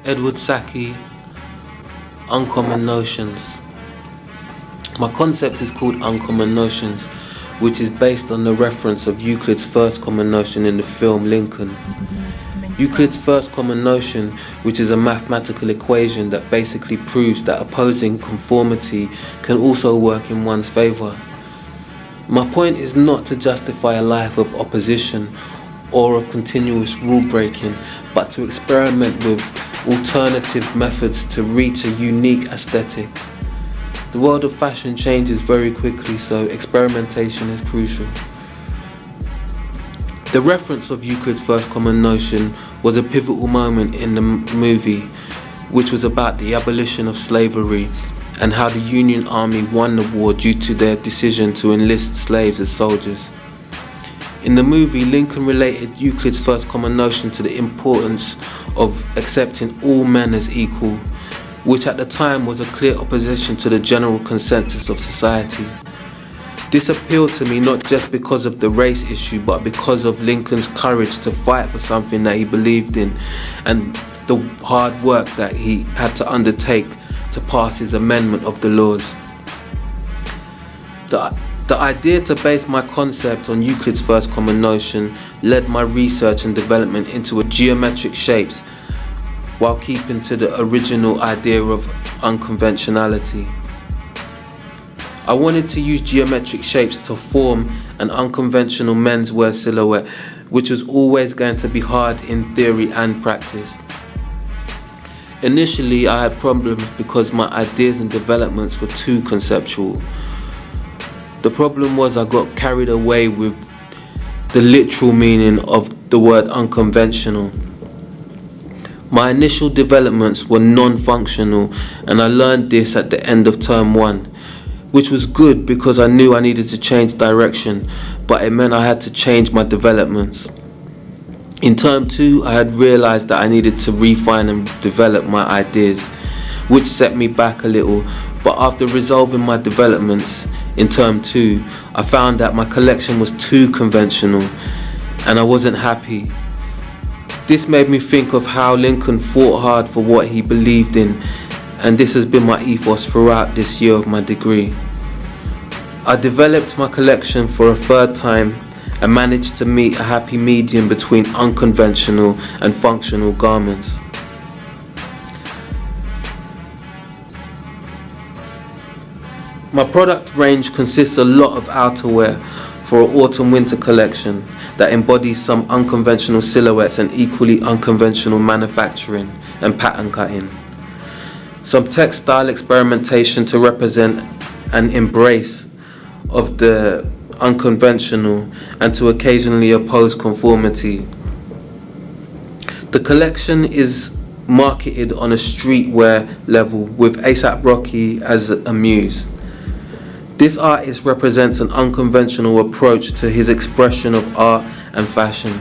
Edward Sackey, Uncommon Notions. My concept is called Uncommon Notions, which is based on the reference of Euclid's first common notion in the film Lincoln. Euclid's first common notion, which is a mathematical equation that basically proves that opposing conformity can also work in one's favour. My point is not to justify a life of opposition or of continuous rule breaking, but to experiment with alternative methods to reach a unique aesthetic. The world of fashion changes very quickly, so experimentation is crucial. The reference of Euclid's first common notion was a pivotal moment in the movie, which was about the abolition of slavery and how the Union Army won the war due to their decision to enlist slaves as soldiers. In the movie, Lincoln related Euclid's first common notion to the importance of accepting all men as equal, which at the time was a clear opposition to the general consensus of society. This appealed to me not just because of the race issue, but because of Lincoln's courage to fight for something that he believed in and the hard work that he had to undertake to pass his amendment of the laws. The idea to base my concept on Euclid's first common notion led my research and development into geometric shapes while keeping to the original idea of unconventionality. I wanted to use geometric shapes to form an unconventional menswear silhouette, which was always going to be hard in theory and practice. Initially, I had problems because my ideas and developments were too conceptual. The problem was I got carried away with the literal meaning of the word unconventional. My initial developments were non-functional, and I learned this at the end of term 1, which was good because I knew I needed to change direction, but it meant I had to change my developments. In term 2, I had realized that I needed to refine and develop my ideas, which set me back a little, but after resolving my developments in term 2, I found that my collection was too conventional and I wasn't happy. This made me think of how Lincoln fought hard for what he believed in, and this has been my ethos throughout this year of my degree. I developed my collection for a third time and managed to meet a happy medium between unconventional and functional garments. My product range consists a lot of outerwear for an autumn-winter collection that embodies some unconventional silhouettes and equally unconventional manufacturing and pattern cutting. Some textile experimentation to represent an embrace of the unconventional and to occasionally oppose conformity. The collection is marketed on a streetwear level with A$AP Rocky as a muse. This artist represents an unconventional approach to his expression of art and fashion.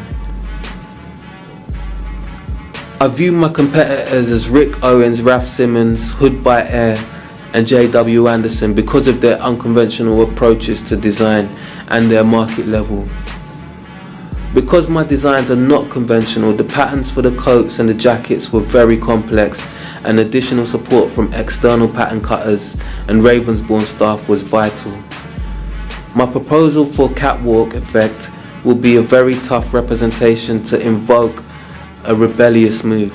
I view my competitors as Rick Owens, Raf Simons, Hood by Air and J.W. Anderson because of their unconventional approaches to design and their market level. Because my designs are not conventional, the patterns for the coats and the jackets were very complex, and additional support from external pattern cutters and Ravensbourne staff was vital. My proposal for catwalk effect will be a very tough representation to invoke a rebellious mood.